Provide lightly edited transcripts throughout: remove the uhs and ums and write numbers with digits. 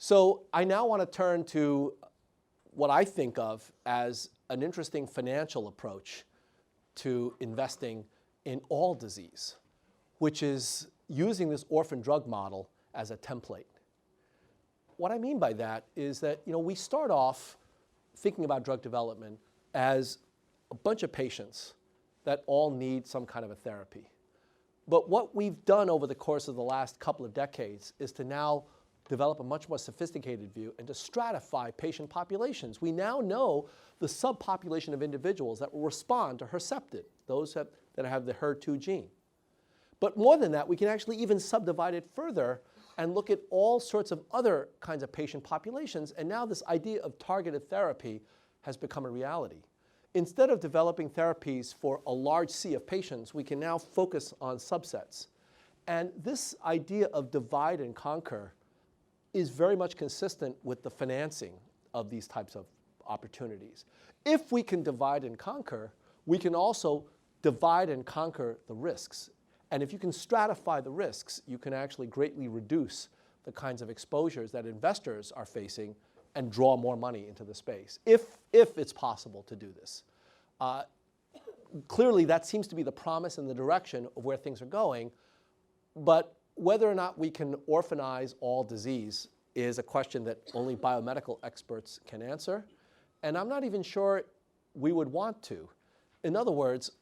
So I now want to turn to what I think of as an interesting financial approach to investing in all disease, which is using this orphan drug model as a template. What I mean by that is that we start off thinking about drug development as a bunch of patients that all need some kind of a therapy. But what we've done over the course of the last couple of decades is to now develop a much more sophisticated view and to stratify patient populations. We now know the subpopulation of individuals that will respond to Herceptin, those that have the HER2 gene. But more than that, we can actually even subdivide it further and look at all sorts of other kinds of patient populations. And now this idea of targeted therapy has become a reality. Instead of developing therapies for a large sea of patients, we can now focus on subsets. And this idea of divide and conquer is very much consistent with the financing of these types of opportunities. If we can divide and conquer, we can also divide and conquer the risks. And if you can stratify the risks, you can actually greatly reduce the kinds of exposures that investors are facing and draw more money into the space, if it's possible to do this. Clearly, that seems to be the promise and the direction of where things are going. But whether or not we can orphanize all disease is a question that only biomedical experts can answer. And I'm not even sure we would want to. In other words,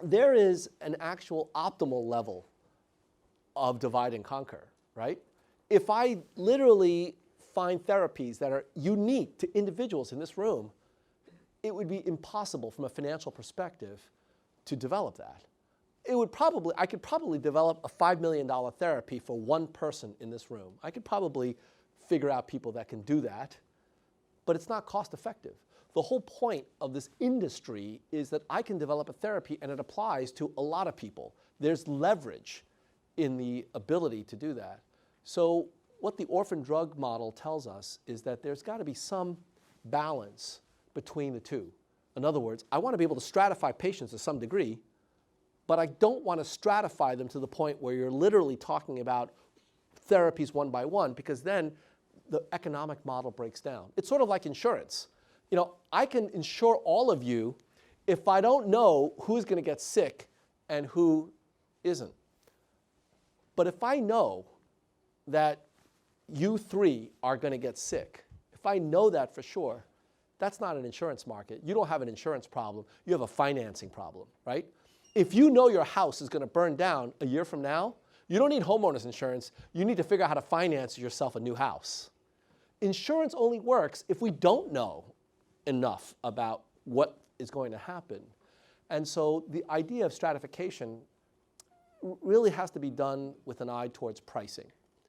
there is an actual optimal level of divide and conquer, right? If I literally find therapies that are unique to individuals in this room, it would be impossible from a financial perspective to develop that. I could probably develop a $5 million therapy for one person in this room. I could probably figure out people that can do that, but it's not cost effective. The whole point of this industry is that I can develop a therapy and it applies to a lot of people. There's leverage in the ability to do that. So what the orphan drug model tells us is that there's got to be some balance between the two. In other words, I want to be able to stratify patients to some degree, but I don't want to stratify them to the point where you're literally talking about therapies one by one, because then the economic model breaks down. It's sort of like insurance. I can insure all of you if I don't know who's going to get sick and who isn't. But if I know that you three are going to get sick, if I know that for sure, that's not an insurance market. You don't have an insurance problem. You have a financing problem, right? If you know your house is going to burn down a year from now, you don't need homeowners insurance. You need to figure out how to finance yourself a new house. Insurance only works if we don't know enough about what is going to happen. And so the idea of stratification really has to be done with an eye towards pricing.